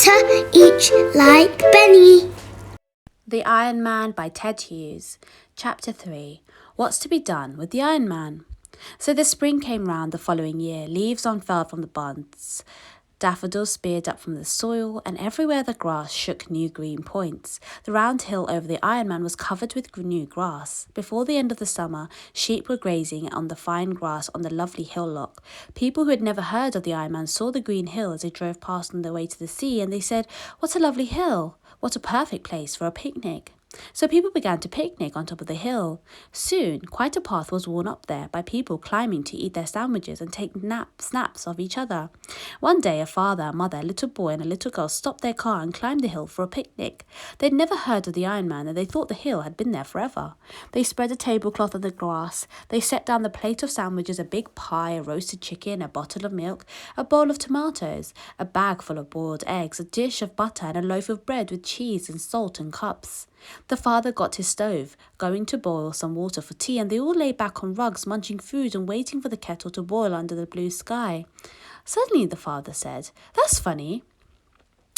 water, each like Benny. The Iron Man by Ted Hughes. Chapter 3. What's to be done with the Iron Man? So the spring came round the following year. Leaves unfurled from the buds. Daffodils speared up from the soil, and everywhere the grass shook new green points. The round hill over the Iron Man was covered with new grass. Before the end of the summer, sheep were grazing on the fine grass on the lovely hillock. People who had never heard of the Iron Man saw the green hill as they drove past on their way to the sea, and they said, "What a lovely hill! What a perfect place for a picnic!" So people began to picnic on top of the hill. Soon, quite a path was worn up there by people climbing to eat their sandwiches and take snaps of each other. One day, a father, a mother, a little boy and a little girl stopped their car and climbed the hill for a picnic. They'd never heard of the Iron Man, and they thought the hill had been there forever. They spread a tablecloth on the grass. They set down the plate of sandwiches, a big pie, a roasted chicken, a bottle of milk, a bowl of tomatoes, a bag full of boiled eggs, a dish of butter and a loaf of bread with cheese and salt and cups. The father got his stove, going to boil some water for tea, and they all lay back on rugs, munching food and waiting for the kettle to boil under the blue sky. Suddenly the father said, "That's funny."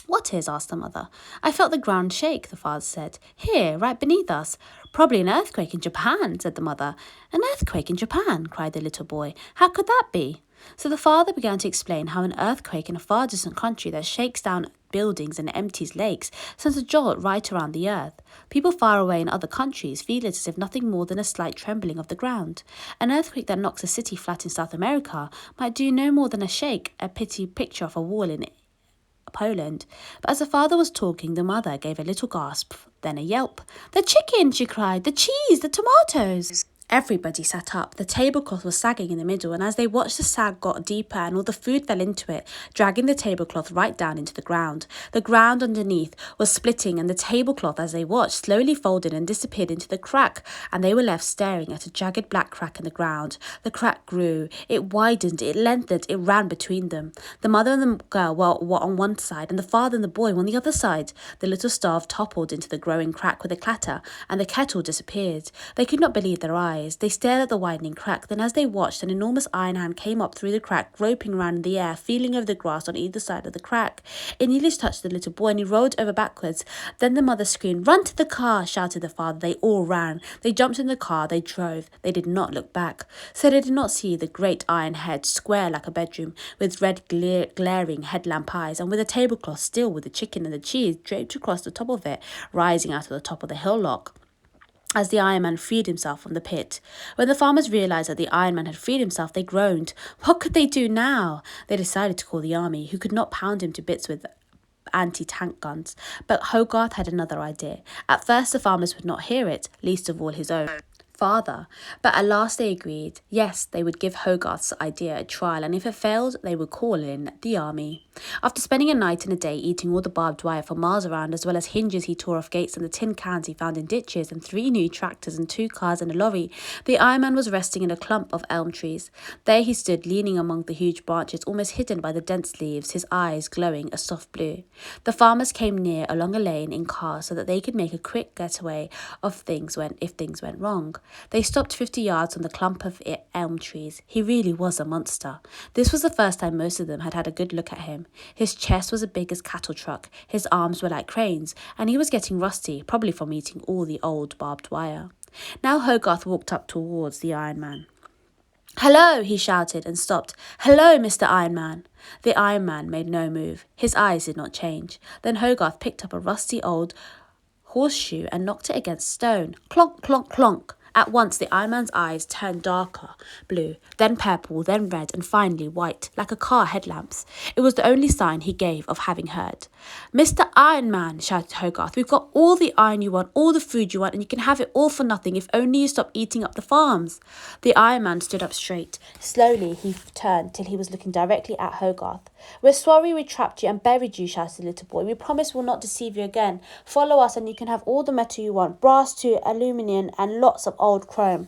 "What is?" asked the mother. "I felt the ground shake," the father said. "Here, right beneath us." "Probably an earthquake in Japan," said the mother. "An earthquake in Japan?" cried the little boy. "How could that be?" So the father began to explain how an earthquake in a far distant country that shakes down buildings and empties lakes sends a jolt right around the earth. People far away in other countries feel it as if nothing more than a slight trembling of the ground. An earthquake that knocks a city flat in South America might do no more than a shake, a pretty picture of a wall in Poland. But as the father was talking, the mother gave a little gasp, then a yelp. "The chicken!" she cried. "The cheese! The tomatoes!" Everybody sat up. The tablecloth was sagging in the middle, and as they watched, the sag got deeper and all the food fell into it, dragging the tablecloth right down into the ground. The ground underneath was splitting, and the tablecloth, as they watched, slowly folded and disappeared into the crack, and they were left staring at a jagged black crack in the ground. The crack grew, it widened, it lengthened, it ran between them. The mother and the girl were on one side, and the father and the boy on the other side. The little stove toppled into the growing crack with a clatter, and the kettle disappeared. They could not believe their eyes. They stared at the widening crack. Then as they watched, an enormous iron hand came up through the crack, groping round in the air, feeling over the grass on either side of the crack. It nearly touched the little boy, and he rolled over backwards. Then the mother screamed, "Run to the car!" shouted the father. They all ran. They jumped in the car. They drove. They did not look back. So they did not see the great iron head, square like a bedroom, with red glaring headlamp eyes, and with a tablecloth still with the chicken and the cheese draped across the top of it, rising out of the top of the hillock. As the Iron Man freed himself from the pit. When the farmers realised that the Iron Man had freed himself, they groaned. What could they do now? They decided to call the army, who could not pound him to bits with anti-tank guns. But Hogarth had another idea. At first the farmers would not hear it, least of all his own father. But at last they agreed. Yes, they would give Hogarth's idea a trial, and if it failed, they would call in the army. After spending a night and a day eating all the barbed wire for miles around, as well as hinges he tore off gates and the tin cans he found in ditches, and 3 new tractors and 2 cars and a lorry, the Iron Man was resting in a clump of elm trees. There he stood, leaning among the huge branches, almost hidden by the dense leaves, his eyes glowing a soft blue. The farmers came near along a lane in cars so that they could make a quick getaway if things went wrong. They stopped 50 yards from the clump of elm trees. He really was a monster. This was the first time most of them had had a good look at him. His chest was as big as a cattle truck, his arms were like cranes, and he was getting rusty, probably from eating all the old barbed wire. Now Hogarth walked up towards the Iron Man. "Hello," he shouted and stopped. "Hello, Mr. Iron Man." The Iron Man made no move. His eyes did not change. Then Hogarth picked up a rusty old horseshoe and knocked it against stone. Clonk, clonk, clonk. At once the Iron Man's eyes turned darker blue, then purple, then red, and finally white, like a car headlamps. It was the only sign he gave of having heard. "Mr. Iron Man," shouted Hogarth, "we've got all the iron you want, all the food you want, and you can have it all for nothing if only you stop eating up the farms." The Iron Man stood up straight. Slowly he turned till he was looking directly at Hogarth. "We're sorry we trapped you and buried you," shouted the little boy. "We promise we'll not deceive you again. Follow us and you can have all the metal you want, brass too, aluminium, and lots of old chrome.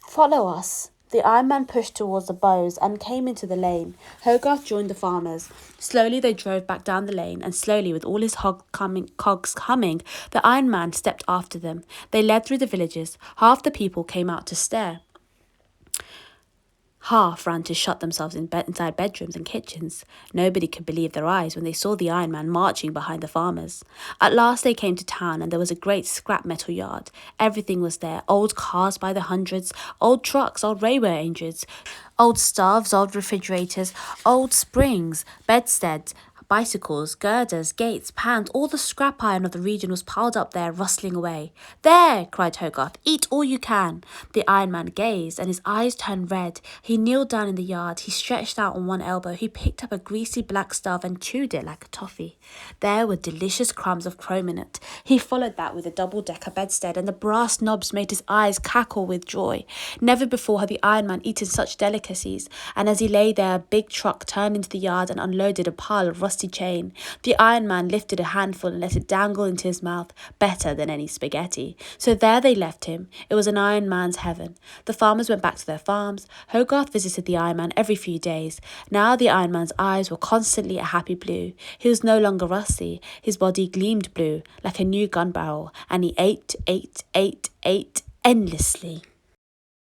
Follow us." The Iron Man pushed towards the bows and came into the lane. Hogarth joined the farmers. Slowly they drove back down the lane, and slowly, with all his cogs humming, the Iron Man stepped after them. They led through the villages. Half the people came out to stare. Half ran to shut themselves inside bedrooms and kitchens. Nobody could believe their eyes when they saw the Iron Man marching behind the farmers. At last they came to town, and there was a great scrap metal yard. Everything was there: old cars by the hundreds, old trucks, old railway engines, old stoves, old refrigerators, old springs, bedsteads, bicycles, girders, gates, pans. All the scrap iron of the region was piled up there, rustling away. "There!" cried Hogarth. "Eat all you can." The Iron Man gazed, and his eyes turned red. He kneeled down in the yard. He stretched out on one elbow. He picked up a greasy black stuff and chewed it like a toffee. There were delicious crumbs of chrome in it. He followed that with a double-decker bedstead, and the brass knobs made his eyes cackle with joy. Never before had the Iron Man eaten such delicacies, and as he lay there, a big truck turned into the yard and unloaded a pile of rusty chain. The Iron Man lifted a handful and let it dangle into his mouth, better than any spaghetti. So there they left him. It was an Iron Man's heaven. The farmers went back to their farms. Hogarth visited the Iron Man every few days. Now the Iron Man's eyes were constantly a happy blue. He was no longer rusty. His body gleamed blue, like a new gun barrel, and he ate endlessly.